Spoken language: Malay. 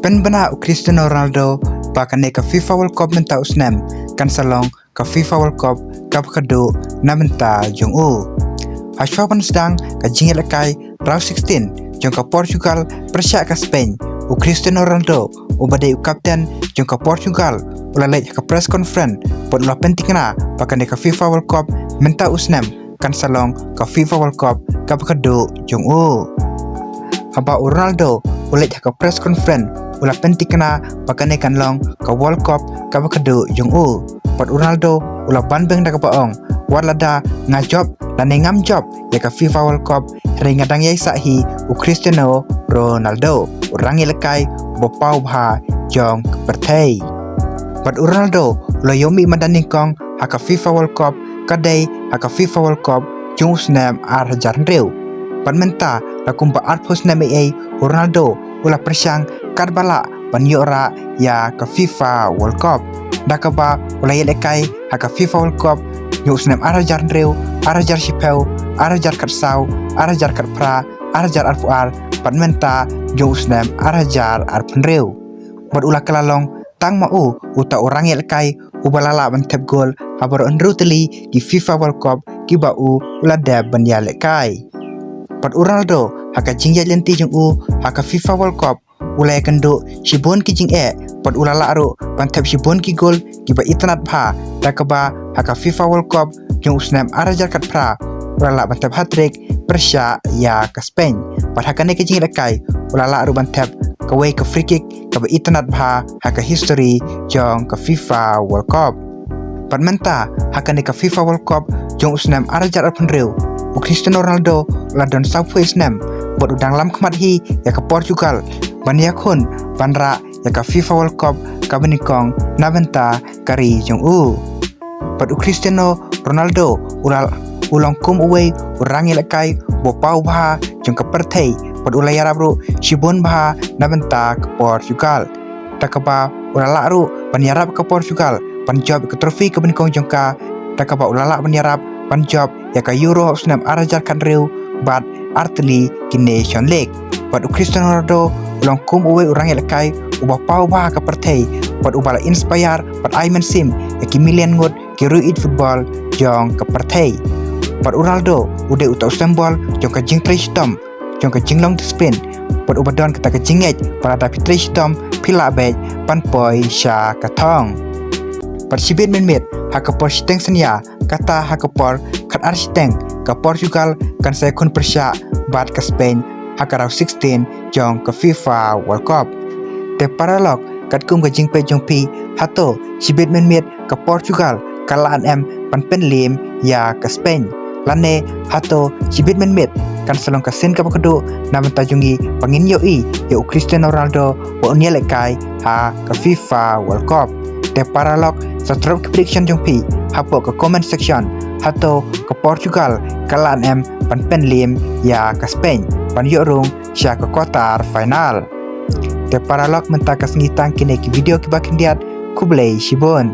Pen bana Cristiano Ronaldo pakane ka FIFA World Cup menta usnem kan salong ka FIFA World Cup kap kado na menta jong shwa sdang ka jing ialehkai round 16 jong ka Portugal pyrshah ka Spain Cristiano Ronaldo badai kapten jong ka Portugal ulalai ka press conference pod la pyntikna pakane ka FIFA World Cup menta usnem kan salong ka FIFA World Cup kap kado jong haba Ronaldo ulai ka press conference ula pyntikna pakane kan long ka World Cup ka bakado jong pat Ronaldo ula banbeng da ka paong warlada ngajob dan ngam job ya ka FIFA World Cup ringa dang yai sahi Cristiano Ronaldo orang ialehkai bopau bha jong perthei pat Ronaldo ula yomi madaning kong haka FIFA World Cup kadai haka FIFA World Cup jong snam ar hajar reu pat menta la kumpa art post nam Ronaldo ula persang karbala panyora ya ka FIFA World Cup dakaba ula ialehkai haka FIFA World Cup nyusnem arajar reu arajar sipeu arajar katsau arajar katpra arajar arfuar patmenta nyusnem arajar arpunreu bad ula kalalong tang mau uta orang ialehkai ubalala bantep gol habar enruteli di FIFA World Cup kibau ula deb ban ialehkai pat Ronaldo haka jingya lenti jong haka FIFA World Cup ulai kendo shibon ki jing pat ulala aro bantep shibon ki gol kiba itnat bha dakaba haka FIFA World Cup jong usnam arajar katpra ulala bantep hat-trick pyrshah ya ka Spain pat haka ne ki jing ialehkai ulala aro bantep kawe ka free kick kaba itnat bha haka history jong ka FIFA World Cup pat menta haka ne ka FIFA World Cup jong usnam arajar arpunreu Cristiano Ronaldo ladon sapwe snam bot udang lam khmat hi ya ka Portugal bania khun banra ya ka FIFA World Cup ka benikong nabenta kari jong pat Cristiano Ronaldo ulang kum uwe urang ialehkai bopau bha jong ka perthei pat ulai arabru shibon bha nabenta ka Portugal takaba ulala ru baniarab ka Portugal panjob ka trofi ka benikong jong ka takaba ulala baniarab panjob ya ka Euro snam arajar kan reu bat arteli ki Nation League pat Cristiano Ronaldo ulang kum uwe urang ialehkai ubapau bah ka perthei pat ubala inspire pat aiman sim ya ki million ngot ki ruit football jong ka perthei pat Ronaldo ude uta usambol jong ka jing tristom jong ka jing long spin pat ubadon kata ka jingej para dapi tristom pila bej panpoi sha ka thong pat sibet menmet haka por steng senya kata haka por kat arsteng ka Portugal kan saya kun pyrshah bat ka Spain haka round 16 jong ka FIFA World Cup te paralog kat kum ka jing pe jong pi hato sibet menmet ka Portugal kalaan panpen lim ya ka Spain lane hato sibet menmet kan salong ka sen ka bakado naman tajungi pangin yoi ya Cristiano Ronaldo wa ialehkai ha ka FIFA World Cup te paralog sa drop prediction jong pi hapo ka comment section hato ka Portugal kalaan panpen lim ya ka Spain pan yorung sya ka quarter final te paralog menta ka sengitang kine ki video ki bakindiat kublai shibon